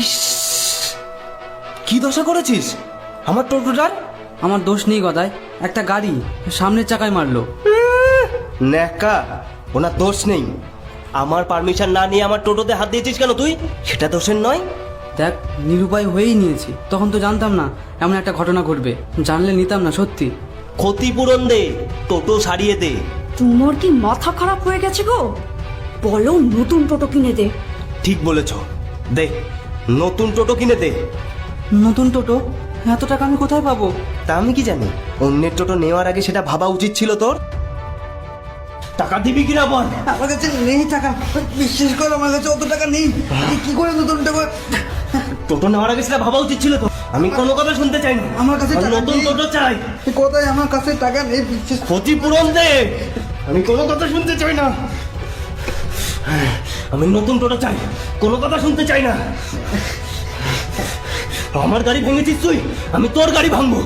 ইস, কি দশা করেছিস আমার টোটোটার? আমার দোষ নেই গদাই, একটা গাড়ি সামনের চাকায় মারলো। ন্যাকা, ওনার দোষ নেই। আমার পারমিশন না নিয়ে আমার টোটোতে হাত দিয়েছিস কেন তুই? সেটা দোষের নয়। দেখ, নিরুপায় হয়েই নিয়েছি। তখন তো জানতাম না এমন একটা ঘটনা ঘটবে, জানলে নিতাম না সত্যি। ক্ষতিপূরণ দে, টোটো সারিয়ে দে। তোমার কি মাথা খারাপ হয়ে গেছে গো? বলো নতুন টোটো কিনে দে। ঠিক বলেছ, দে নতুন টোটো কিনে দে। নতুন টোটো? এত টাকা আমি কোথায় পাবো? তা আমি কি জানি? অন্যের টোটো নেওয়ার আগে সেটা ভাবা উচিত ছিল তোর। টাকা দিবি কিনা বল। আমার কাছে নেই টাকা, বিশ্বাস করো, আমার কাছে অত টাকা নেই। কি করে নতুন টোটো? টোটো নেওয়ার আগে সেটা ভাবা উচিত ছিল তো। আমি কোনো কথা শুনতে চাই না, আমার কাছে আমি টাকা নতুন নেই। টোটো চাই। কোথায়? আমার কাছে টাকা নেই, বিশ্বাস। ক্ষতিপূরণ দে, আমি কোনো কথা শুনতে চাই না। আমি নতুন টোটো চাই, কোনো কথা শুনতে চাই না। আমার গাড়ি ভেঙেছিস তুই, আমি তোর গাড়ি ভাঙবো।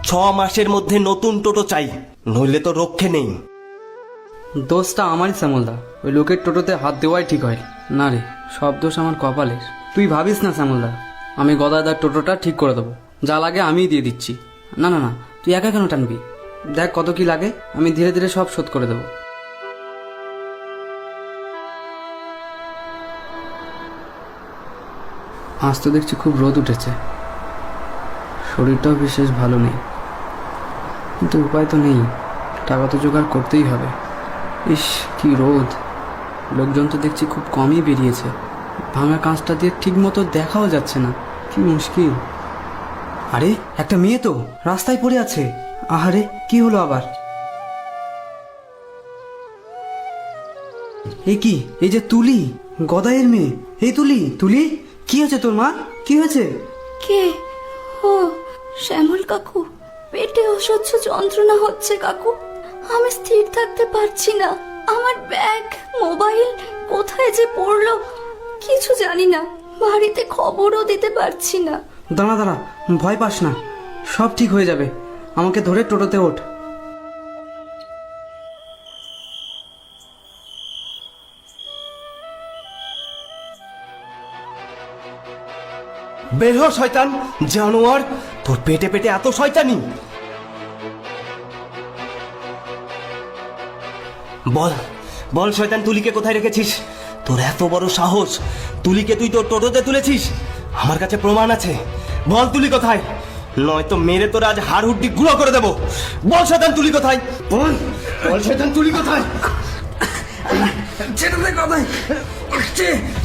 ছ মাসের মধ্যে নতুন টোটো চাই, নইলে তো রক্ষে নেই। দোষটা আমারই শ্যামলদা, ওই লোকের টোটোতে হাত দেওয়াই ঠিক হয় না রে। সব দোষ আমার কপালের। তুই ভাবিস না শ্যামলদা, আমি গদাদার টোটোটা ঠিক করে দেবো। যা লাগে আমিই দিয়ে দিচ্ছি। না না না, তুই একা কেন টানবি? দেখ কত কি লাগে, আমি ধীরে ধীরে সব শোধ করে দেবো। আজ তো দেখছি খুব রোদ উঠেছে, শরীরটাও বিশেষ ভালো নেই, কিন্তু উপায় তো নেই, টাকা তো জোগাড় করতেই হবে। ইস, কি রোদ! লোকজন তো দেখছি খুব কমই বেরিয়েছে। ভাঙা কাঁচটা দিয়ে ঠিক মতো দেখাও যাচ্ছে না, কি মুশকিল। আরে, একটা মেয়ে তো রাস্তায় পড়ে আছে। আহারে, কি হলো আবার? এ কি? এই যে তুলি, গদাইয়ের মেয়ে। এই তুলি, তুলি, কি হয়েছে তোর মা? কি হয়েছে? কে? ও শ্যামল কাকু, পেটে অসহ্য যন্ত্রণা হচ্ছে কাকু। আমি স্থির থাকতে পারছি না। আমার ব্যাগ, মোবাইল কোথায় যে পড়লো কিছু জানি না। বাড়িতে খবরও দিতে পারছি না। দাঁড়া দাঁড়া, ভয় পাস না, সব ঠিক হয়ে যাবে। আমাকে ধরে টোটোতে ওঠ। বের হ শয়তান, জানোয়ার! তোর পেটে পেটে এত শয়তানি! বল বল শয়তান, তুলিকে কোথায় রেখেছিস? তোর এত বড় সাহস, তুলিকে তুই তোর টোটোতে তুলেছিস? আমার কাছে প্রমাণ আছে। বল তুলি কোথায়, নয়তো মেরে তোর আজ হাড় হুড্ডি গুঁড়ো করে দেবো। বল শয়তান, তুলি কোথায়? বল বল শয়তান, তুলি কোথায়? ছেড়ে দে গদাই,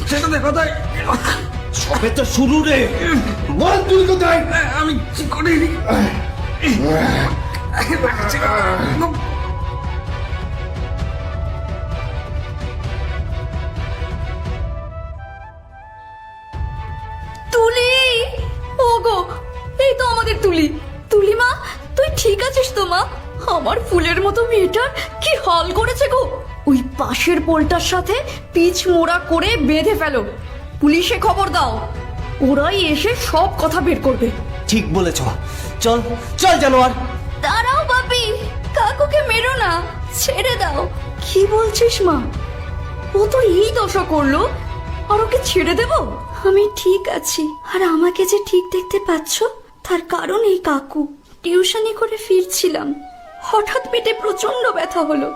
ছেড়ে দে গদাই। সবে তো শুরু রে। বল তুলি কোথায়? আমি কি করিনি। তুলি, ওগো, এই তো আমাদের তুলি। তুলি মা, তুই ঠিক আছিস তো মা? আমার ফুলের মতো মেয়েটার কি হাল করেছে গো। ওই পাশের পোলটার সাথে পিচ মোড়া করে বেঁধে ফেলো। পুলিশে খবর দাও, ওরাই এসে সব কথা বের করবে। ঠিক বলেছ, চল চল জানোয়ার। দাঁড়াও বাপি, কাকুকে মেরো না, ছেড়ে দাও। কি বলছিস মা? ও তো এই দশা করলো, আর ওকে ছেড়ে দেব? আমি ঠিক আছি, আর আমাকে যে ঠিক দেখতে পাচ্ছ তার কারণ এই কাকু। টিউশনি করে ফিরছিলাম, হঠাৎ পেটে প্রচন্ড ব্যথা হলো,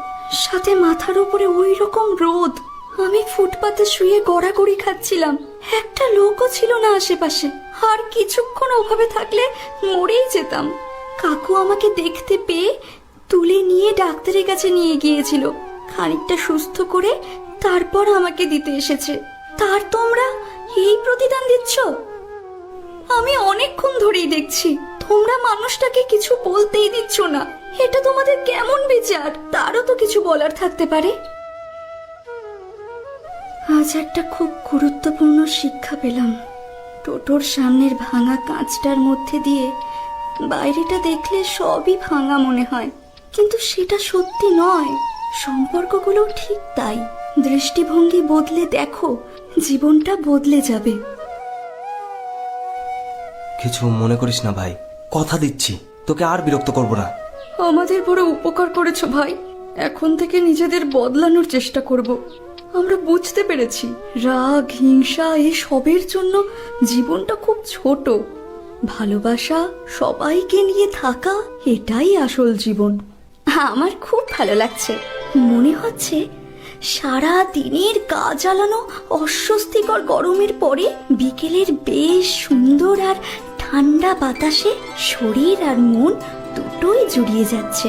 সাথে মাথার উপরে ওই রকম রোদ। আমি ফুটপাতে শুয়ে গড়াগড়ি খাচ্ছিলাম, একটা লোকও ছিল না আশেপাশে। আর কিছুক্ষণ ওভাবে থাকলে মরেই যেতাম। কাকু আমাকে দেখতে পেয়ে তুলে নিয়ে ডাক্তারের কাছে নিয়ে গিয়েছিল, খানিকটা সুস্থ করে তারপর আমাকে দিতে এসেছে। তার তোমরা এই প্রতিদান দিচ্ছ? আমি অনেকক্ষণ ধরেই দেখছি তোমরা মানুষটাকে কিছু বলতেই দিচ্ছ না। এটা তোমাদের কেমন বিচার? তারও তো কিছু বলার থাকতে পারে। আজ একটা খুব গুরুত্বপূর্ণ শিক্ষা পেলাম। টোটোর সামনের ভাঙা কাঁচটার মধ্যে দিয়ে বাইরেটা দেখলে সবই ভাঙা মনে হয়, কিন্তু সেটা সত্যি নয়। সম্পর্কগুলো ঠিক তাই। দৃষ্টিভঙ্গি বদলে দেখো, জীবনটা বদলে যাবে। কিছু মনে করিস না ভাই, কথা দিচ্ছি তোকে আর বিরক্ত করব না। আমাদের বড় উপকার করেছো ভাই। এখন থেকে নিজেদের বদলানোর চেষ্টা করব। আমরা বুঝতে পেরেছি রাগ হিংসা এসবের জন্য জীবনটা খুব ছোট। ভালোবাসা, সবাইকে নিয়ে থাকা, এটাই আসল জীবন। আমার খুব ভালো লাগছে। মনে হচ্ছে সারা দিনের গা জ্বালানো অস্বস্তিকর গরমের পরে বিকেলের বেশ সুন্দর আর ঠান্ডা বাতাসে শরীর আর মন দুটোই জুড়িয়ে যাচ্ছে।